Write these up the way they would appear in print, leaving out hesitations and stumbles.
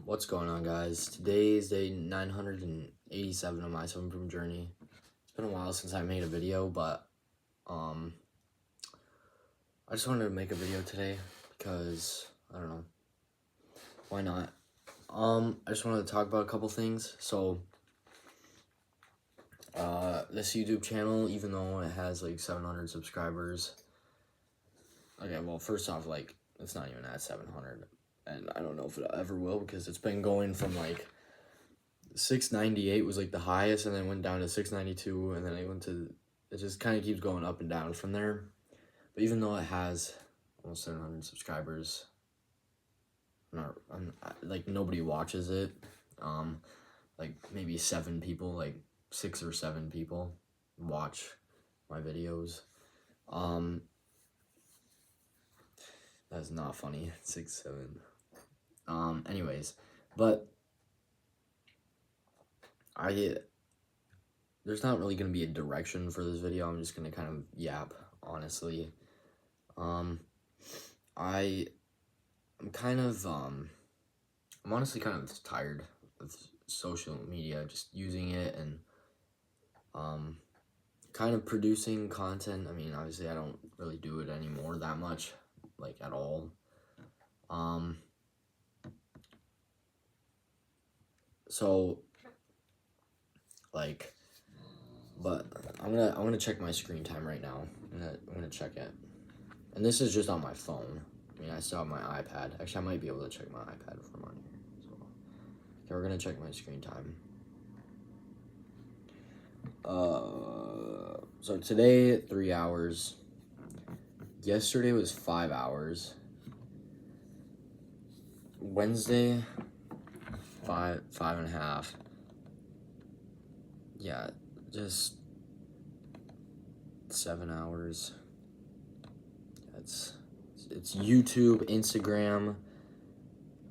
What's going on, guys? Today is day 987 of my self-improvement journey. It's been a while since I made a video, but I just wanted to make a video today because I don't know, why not? I just wanted to talk about a couple things. So this YouTube channel, even though it has like 700 subscribers, okay, well, first off, like, it's not even at 700. And I don't know if it ever will, because it's been going from like 698 was like the highest, and then went down to 692, and then it just kind of keeps going up and down from there. But even though it has almost 700 subscribers, like, nobody watches it. Like maybe 7 people, like 6 or 7 people watch my videos. That's not funny. 6, 7. Anyways, but there's not really gonna be a direction for this video. I'm just gonna kind of yap, honestly. I'm honestly kind of tired of social media, just using it and kind of producing content. I mean, obviously I don't really do it anymore that much, like, at all. So, like, but I'm gonna check my screen time right now. I'm gonna check it, and this is just on my phone. I mean, I still have my iPad. Actually, I might be able to check my iPad from on here. So, okay, we're gonna check my screen time. So today 3 hours. Yesterday was 5 hours. Wednesday, five and a half. Yeah, just 7 hours. It's YouTube, Instagram.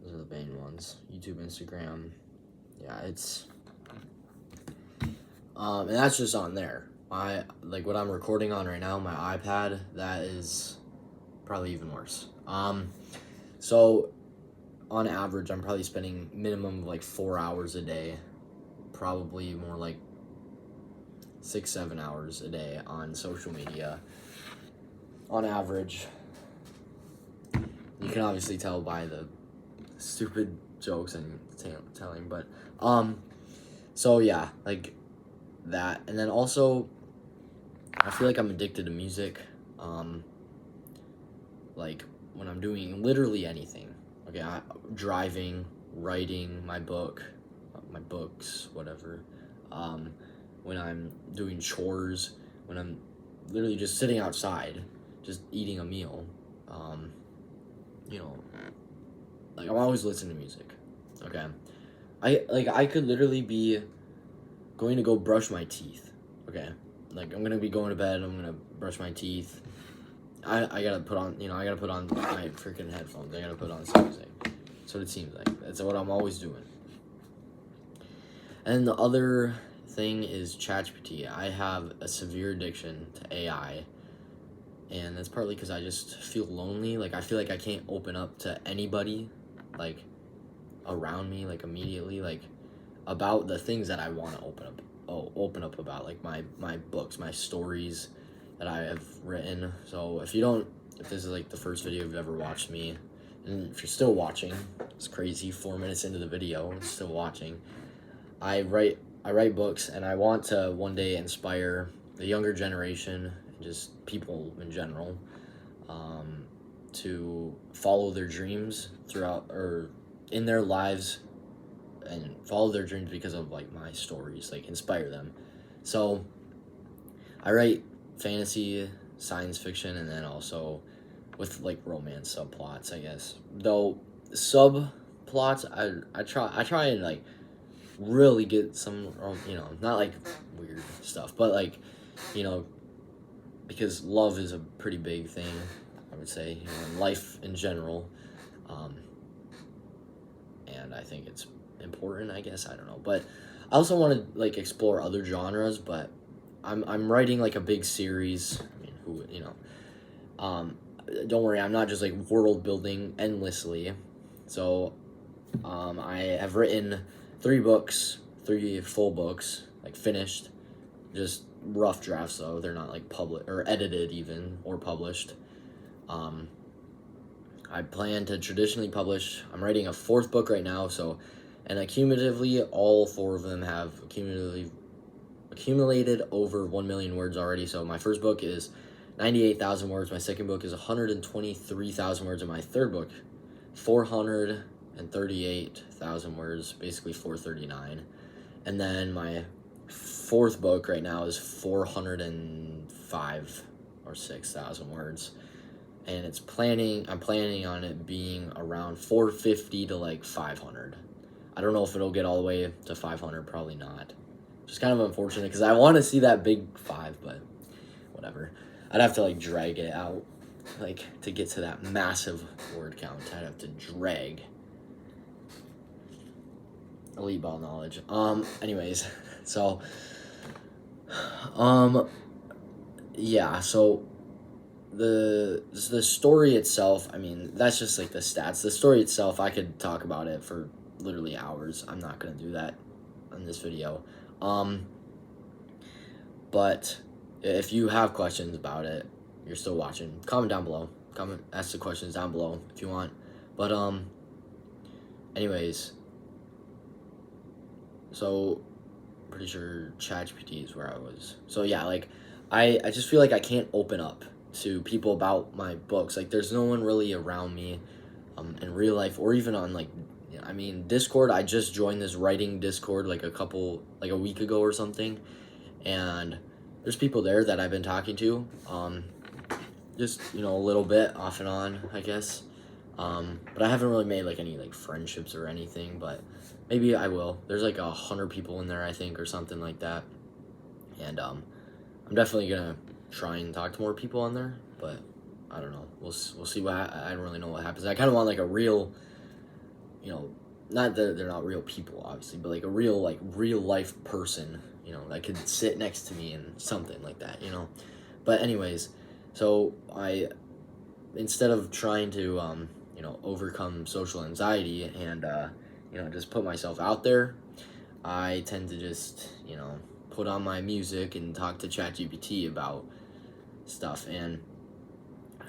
Those are the main ones. YouTube, Instagram. Yeah, and that's just on there. What I'm recording on right now, my iPad, that is probably even worse. So on average, I'm probably spending minimum of like 4 hours a day, probably more like 6, 7 hours a day on social media on average. You can obviously tell by the stupid jokes and telling, but so yeah, like that. And then also, I feel like I'm addicted to music. Like when I'm doing literally anything, okay, driving, writing my books, whatever. When I'm doing chores, when I'm literally just sitting outside, just eating a meal, like, I'm always listening to music. Okay, I could literally be going to go brush my teeth. Okay, like, I'm gonna be going to bed, I'm gonna brush my teeth. I gotta put on my freaking headphones. I gotta put on some music. That's what it seems like. That's what I'm always doing. And the other thing is ChatGPT. I have a severe addiction to AI, and that's partly because I just feel lonely. Like, I feel like I can't open up to anybody, like, around me, like, immediately, like, about the things that I want to open up about, like my books, my stories that I have written. So if this is like the first video you've ever watched me, and if you're still watching, it's crazy, 4 minutes into the video, and still watching. I write books, and I want to one day inspire the younger generation and just people in general, to follow their dreams in their lives, and follow their dreams because of, like, my stories, like, inspire them. So I write fantasy, science fiction, and then also with, like, romance subplots, I guess. Though subplots, I try and, like, really get some, not like weird stuff, but, like, because love is a pretty big thing, I would say, in life in general. And I think it's important, I guess. I don't know, but I also want to, like, explore other genres. But I'm writing, like, a big series. I mean, don't worry, I'm not just, like, world building endlessly. So I have written 3 books, 3 full books, like finished, just rough drafts though. They're not like public or edited even or published. I plan to traditionally publish. I'm writing a 4th book right now, so and cumulatively, all 4 of them have accumulated over 1 million words already. So my first book is 98,000 words. My second book is 123,000 words, and my third book, 438,000 words, basically 439. And then my 4th book right now is 405 or 6,000 words. And I'm planning on it being around 450 to like 500. I don't know if it'll get all the way to 500, probably not. Just kind of unfortunate because I want to see that big 5, but whatever. I'd have to like drag it out, like to get to that massive word count. I'd have to drag elite ball knowledge. Anyways, so yeah, so the story itself, I mean, that's just like the stats. The story itself, I could talk about it for literally hours. I'm not gonna do that in this video. But if you have questions about it, you're still watching, comment down below. Ask the questions down below if you want. But anyways, so pretty sure ChatGPT is where I was. So yeah, like I just feel like I can't open up to people about my books. Like there's no one really around me in real life or even on like, I mean, Discord. I just joined this writing Discord like a week ago or something, and there's people there that I've been talking to, just a little bit off and on, I guess, but I haven't really made like any like friendships or anything, but maybe I will. There's like 100 people in there, I think, or something like that, and I'm definitely gonna try and talk to more people on there, but I don't know. We'll see I don't really know what happens. I kind of want like a real, not that they're not real people, obviously, but like a real life person, that could sit next to me and something like that, But anyways, so instead of trying to, overcome social anxiety and, just put myself out there, I tend to just, put on my music and talk to ChatGPT about stuff. And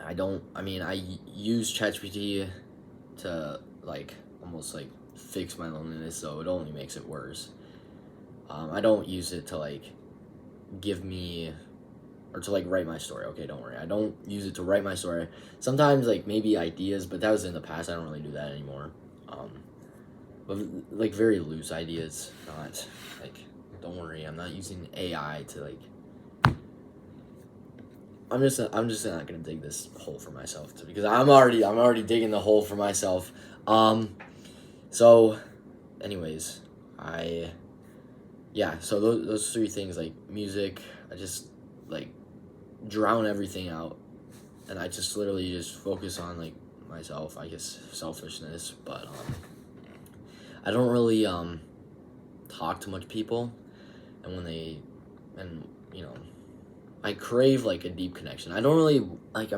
I use ChatGPT to like almost like fix my loneliness, so it only makes it worse. I don't use it to like give me or to like write my story. Okay, don't worry. I don't use it to write my story. Sometimes like maybe ideas, but that was in the past. I don't really do that anymore. But like very loose ideas, not like, don't worry. I'm not using AI to like. I'm just not gonna dig this hole for myself because I'm already digging the hole for myself. So, anyways, so those 3 things, like music, I just like drown everything out, and I just literally just focus on like myself, I guess selfishness, but I don't really talk to much people, and I crave like a deep connection. I don't really like,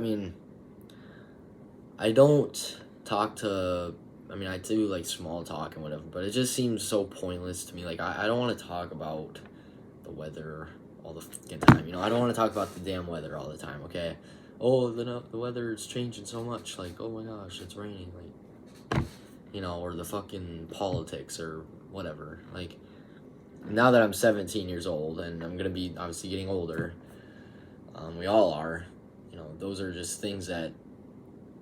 I don't talk to, I do like small talk and whatever, but it just seems so pointless to me. Like, I don't want to talk about the weather all the fucking time, I don't want to talk about the damn weather all the time, okay? Oh, the weather is changing so much, like, oh my gosh, it's raining, like, or the fucking politics or whatever. Like, now that I'm 17 years old and I'm gonna be obviously getting older, we all are, those are just things that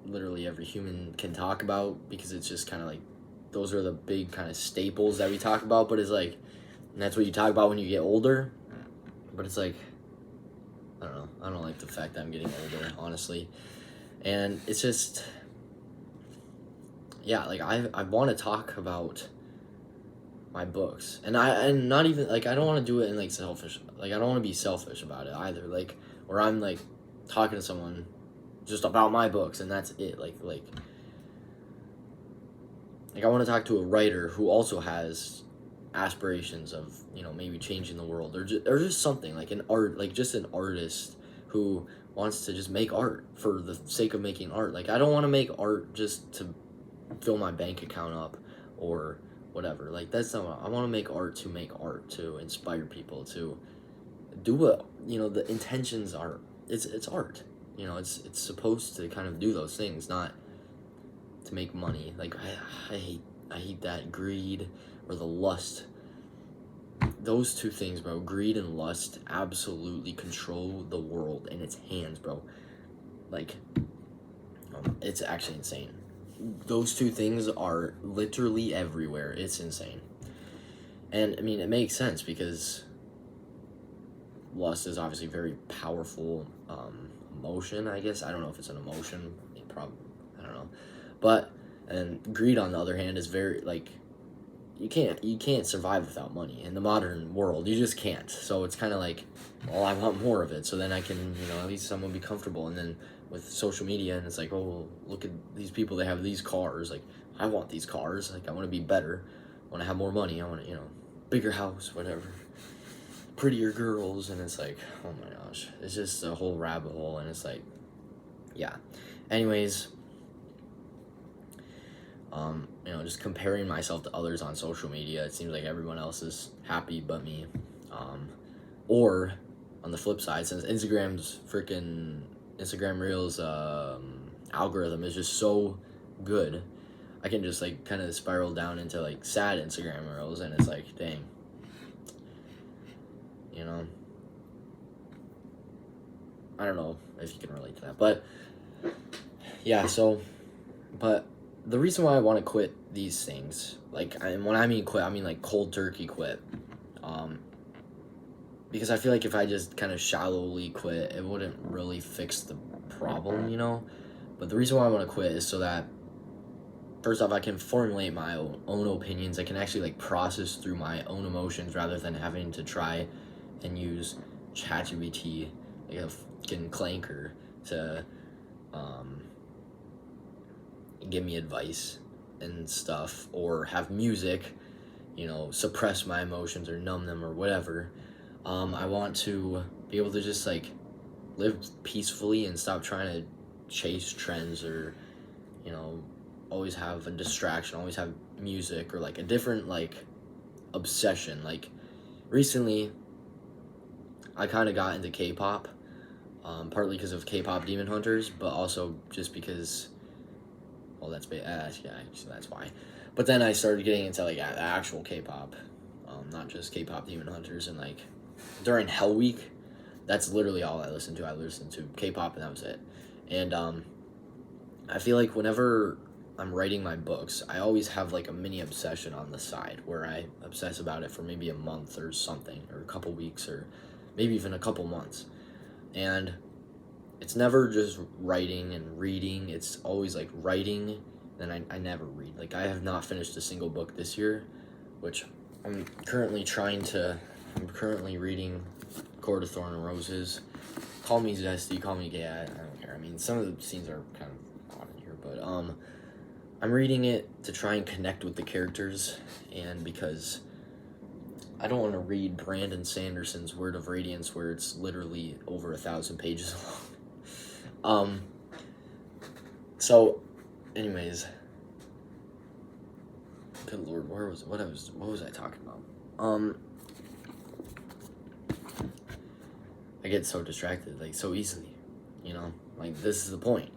literally every human can talk about, because it's just kind of like, those are the big kind of staples that we talk about, but it's like, and that's what you talk about when you get older, but it's like, I don't know, I don't like the fact that I'm getting older, honestly, and it's just, yeah, like, I want to talk about my books, and not even, like, I don't want to do it in, like, selfish, like, I don't want to be selfish about it either, like, where I'm, like, talking to someone just about my books, and that's it, like, I want to talk to a writer who also has aspirations of, maybe changing the world, or just something, like just an artist who wants to just make art for the sake of making art. Like, I don't want to make art just to fill my bank account up, or whatever. Like, that's not what I want to make art to make art, to inspire people, to do what, the intentions are. It's art. It's supposed to kind of do those things, not to make money. Like, I hate that greed or the lust. Those two things, bro, greed and lust, absolutely control the world in its hands, bro. Like, it's actually insane. Those two things are literally everywhere. It's insane. And I mean, it makes sense because lust is obviously a very powerful emotion, I guess. I don't know if it's an emotion. I don't know. But, and greed, on the other hand, is very, like, you can't survive without money in the modern world. You just can't. So it's kind of like, well, I want more of it, so then I can, at least someone be comfortable. And then with social media, and it's like, oh, look at these people, they have these cars. Like, I want these cars. Like, I want to be better. I want to have more money. I want to, bigger house, whatever. Prettier girls. And it's like, oh my gosh, it's just a whole rabbit hole. And it's like, yeah. Anyways, just comparing myself to others on social media, it seems like everyone else is happy but me. Or on the flip side, since Instagram Reels algorithm is just so good, I can just like kind of spiral down into like sad Instagram Reels, and it's like, dang, I don't know if you can relate to that, but yeah. But the reason why I want to quit these things, and when I mean quit, I mean like cold turkey quit, because I feel like if I just kind of shallowly quit, it wouldn't really fix the problem, But the reason why I want to quit is so that, first off, I can formulate my own opinions. I can actually like process through my own emotions rather than having to try and use ChatGPT, like a fucking clanker, to give me advice and stuff, or have music, suppress my emotions or numb them or whatever. I want to be able to just like live peacefully and stop trying to chase trends, or always have a distraction, always have music, or like a different like obsession. Like, recently I kind of got into K-pop, partly because of K-pop Demon Hunters, but also just because, well, that's why. But then I started getting into like actual K-pop, not just K-pop Demon Hunters. And like during Hell Week, that's literally all I listened to. I listened to K-pop, and that was it. And I feel like whenever I'm writing my books, I always have like a mini obsession on the side where I obsess about it for maybe a month or something, or a couple weeks, or maybe even a couple months. And it's never just writing and reading. It's always like writing, and I never read. Like, I have not finished a single book this year, which I'm currently reading Court of Thorn and Roses. Call me zesty, call me gay, I don't care. I mean, some of the scenes are kind of odd in here, but I'm reading it to try and connect with the characters, and because I don't want to read Brandon Sanderson's Word of Radiance, where it's literally over 1,000 pages long. So, anyways, good lord, what was I talking about? I get so distracted, like, so easily, like, this is the point.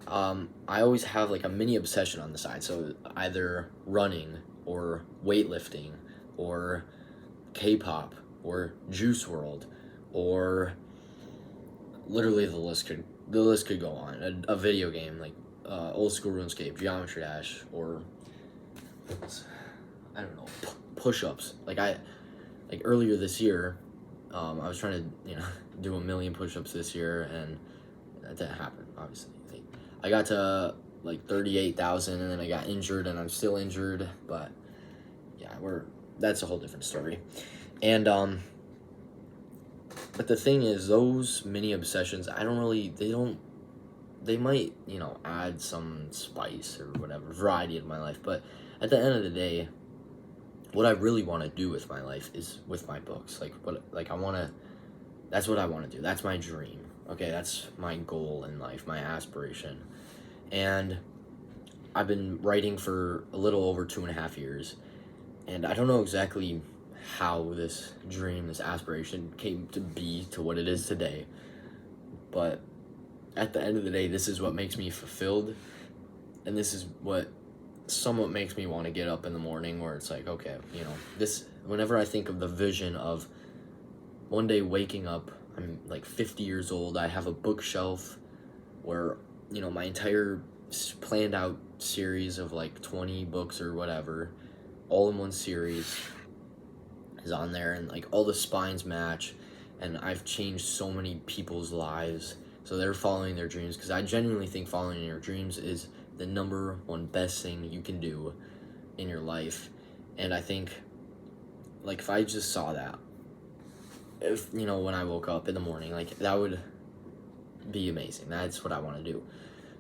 I always have like a mini obsession on the side, so either running or weightlifting or K-pop or Juice World, or literally the list could go on. A video game like old school RuneScape, Geometry Dash, or I don't know, push-ups. Like earlier this year, I was trying to do 1 million push-ups this year, and that didn't happen. Obviously, I got to like 38,000, and then I got injured, and I'm still injured. But yeah, that's a whole different story. And but the thing is, those mini obsessions, they might, add some spice or whatever, variety in my life. But at the end of the day, what I really want to do with my life is with my books. That's what I want to do. That's my dream. Okay, that's my goal in life, my aspiration. And I've been writing for a little over 2.5 years, and I don't know exactly how this dream, this aspiration came to be to what it is today, but at the end of the day, this is what makes me fulfilled, and this is what somewhat makes me want to get up in the morning, where it's like, okay, this, whenever I think of the vision of one day waking up, I'm like 50 years old, I have a bookshelf where, my entire planned out series of like 20 books or whatever, all in one series, is on there, and like all the spines match, and I've changed so many people's lives, so they're following their dreams, because I genuinely think following your dreams is the number one best thing you can do in your life. And I think, like, if I just saw that, if when I woke up in the morning, like, that would be amazing. That's what I want to do,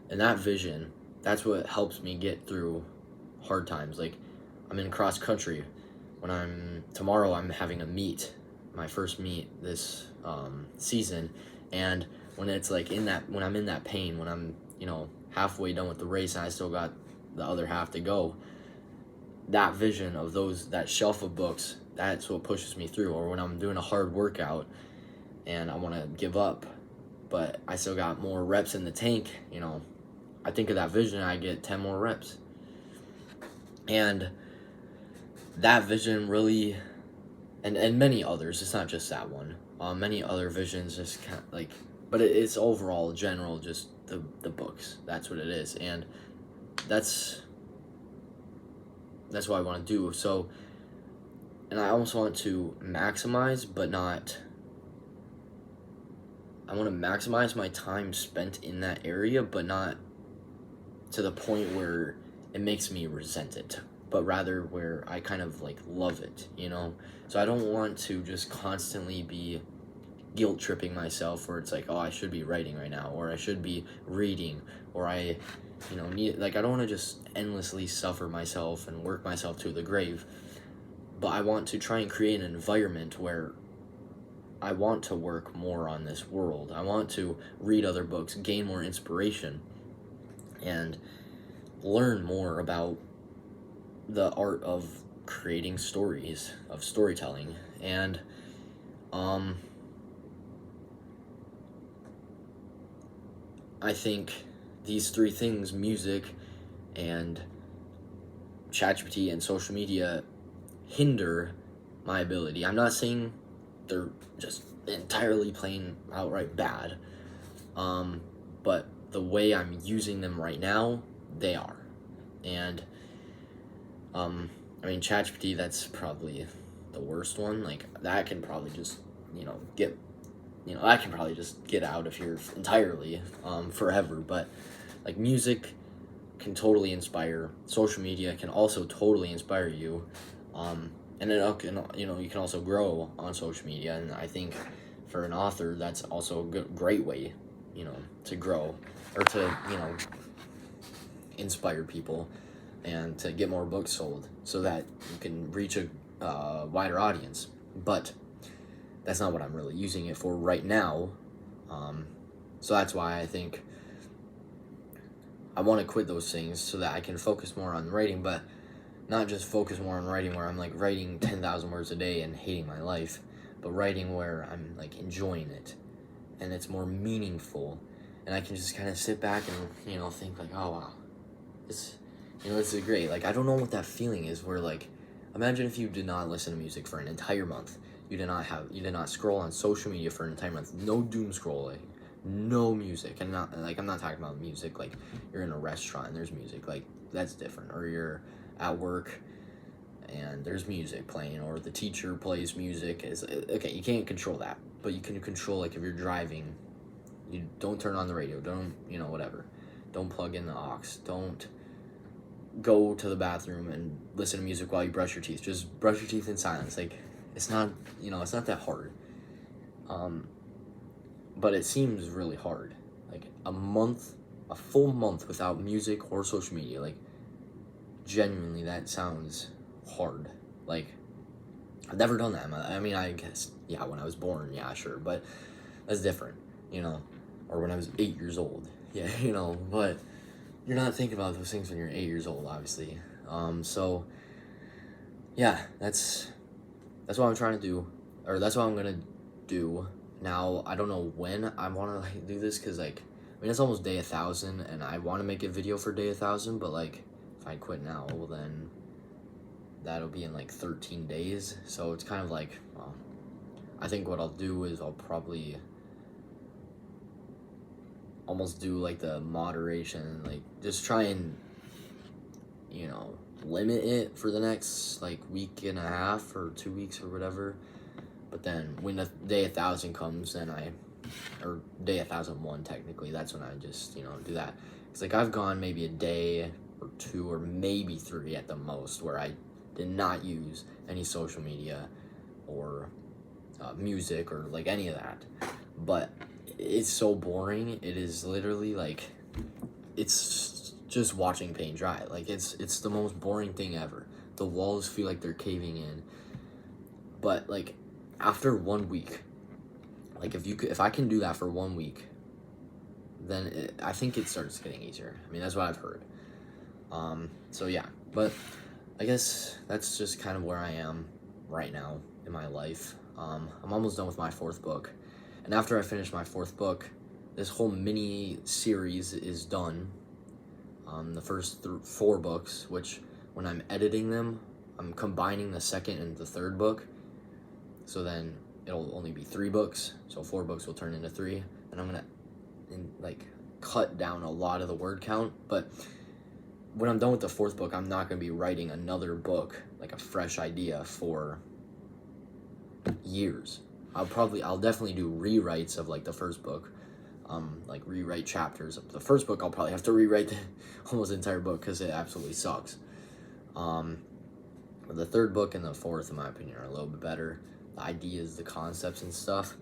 and that vision, that's what helps me get through hard times. Like, I'm in cross country. Tomorrow I'm having a meet, my first meet this season, and when it's like when I'm in that pain, when I'm halfway done with the race and I still got the other half to go, that vision of that shelf of books, that's what pushes me through. Or when I'm doing a hard workout and I want to give up, but I still got more reps in the tank, I think of that vision, I get 10 more reps. And that vision really, and many others, it's not just that one, many other visions, just kind of like, but it's overall general, just the books, that's what it is. And that's what I want to do. So, and I also want to maximize, but not, I want to maximize my time spent in that area, but not to the point where it makes me resent it, but rather where I kind of like love it, So I don't want to just constantly be guilt tripping myself, where it's like, oh, I should be writing right now, or I should be reading, or I need, like, I don't want to just endlessly suffer myself and work myself to the grave, but I want to try and create an environment where I want to work more on this world. I want to read other books, gain more inspiration, and learn more about the art of creating stories, of storytelling. And I think these three things, music and ChatGPT and social media, hinder my ability. I'm not saying they're just entirely plain outright bad, but the way I'm using them right now, they are. And ChatGPT, that's probably the worst one. Like, that can probably just I can probably just get out of here entirely, forever. But like, music can totally inspire. Social media can also totally inspire you, and then you can also grow on social media. And I think for an author, that's also a great way, to grow, or to inspire people, and to get more books sold, so that you can reach a wider audience. But that's not what I'm really using it for right now. So that's why I think I want to quit those things, so that I can focus more on writing, but not just focus more on writing where I'm like writing 10,000 words a day and hating my life, but writing where I'm like enjoying it and it's more meaningful, and I can just kind of sit back and think like, oh wow, this is great. Like, I don't know what that feeling is, where like, imagine if you did not listen to music for an entire month. You did not scroll on social media for an entire month. No doom scrolling, no music. And I'm not talking about music like you're in a restaurant and there's music, like that's different. Or you're at work and there's music playing, or the teacher plays music. Okay, you can't control that, but you can control, like, if you're driving, you don't turn on the radio, don't whatever, don't plug in the aux, don't go to the bathroom and listen to music while you brush your teeth. Just brush your teeth in silence. Like, it's not that hard, but it seems really hard. Like, a full month without music or social media, like, genuinely, that sounds hard. Like, I've never done that. I guess, yeah, when I was born, yeah, sure, but that's different, or when I was 8 years old, yeah, but you're not thinking about those things when you're 8 years old, obviously. So yeah, that's what I'm trying to do, or that's what I'm gonna do. Now I don't know when I want to like do this, because like, I mean, it's almost day 1,000 and I want to make a video for day 1,000, but like if I quit now, well then that'll be in like 13 days. So it's kind of like, well, I think what I'll do is I'll probably almost do like the moderation, like just try and, you know, limit it for the next like week and a half or 2 weeks or whatever. But then when the day 1,000 comes, then or day 1,001 technically, that's when I just, you know, do that. It's like I've gone maybe a day or 2 or maybe 3 at the most where I did not use any social media or music or like any of that. But it's so boring. It is literally like, it's just watching paint dry. Like it's the most boring thing ever. The walls feel like they're caving in. But like after 1 week, like if I can do that for 1 week, then I think it starts getting easier. I mean, that's what I've heard. So yeah, but I guess that's just kind of where I am right now in my life. I'm almost done with my 4th book, and after I finish my 4th book, this whole mini series is done. The first 4 books, which when I'm editing them, I'm combining the 2nd and the 3rd book, so then it'll only be 3 books, so 4 books will turn into 3, and I'm gonna like cut down a lot of the word count. But when I'm done with the 4th book, I'm not gonna be writing another book, like a fresh idea, for years. I'll definitely do rewrites of like the 1st book, like rewrite chapters of the 1st book. I'll probably have to rewrite the almost entire book because it absolutely sucks. But the 3rd book and the 4th, in my opinion, are a little bit better. The ideas, the concepts and stuff.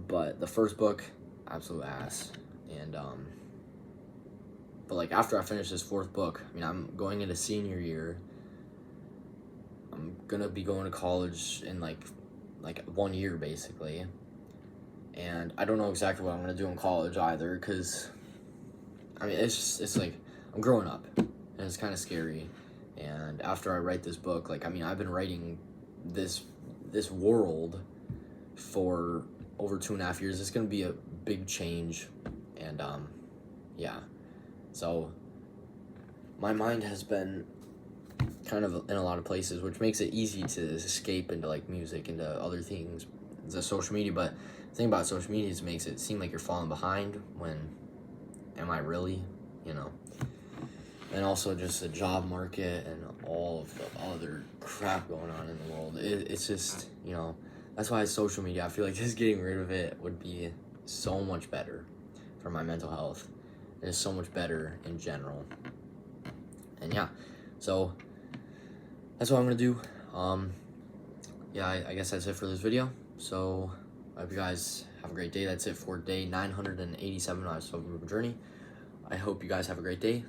But the 1st book, absolute ass. And but like after I finish this 4th book, I mean, I'm going into senior year. I'm gonna be going to college in like 1 year basically. And I don't know exactly what I'm gonna do in college either, because I mean, it's like I'm growing up and it's kind of scary. And after I write this book, like, I mean, I've been writing this world for over 2.5 years. It's gonna be a big change. And yeah, so my mind has been kind of in a lot of places, which makes it easy to escape into like music, into other things, the social media. But the thing about social media is it makes it seem like you're falling behind, when am I really, you know? And also just the job market and all of the other crap going on in the world. It's just, you know, that's why social media, I feel like just getting rid of it would be so much better for my mental health. And it's so much better in general. And yeah, so that's what I'm gonna do. Yeah, I guess that's it for this video. So I hope you guys have a great day. That's it for day 987 on my Self-Improvement journey. I hope you guys have a great day.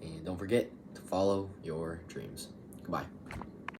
And don't forget to follow your dreams. Goodbye.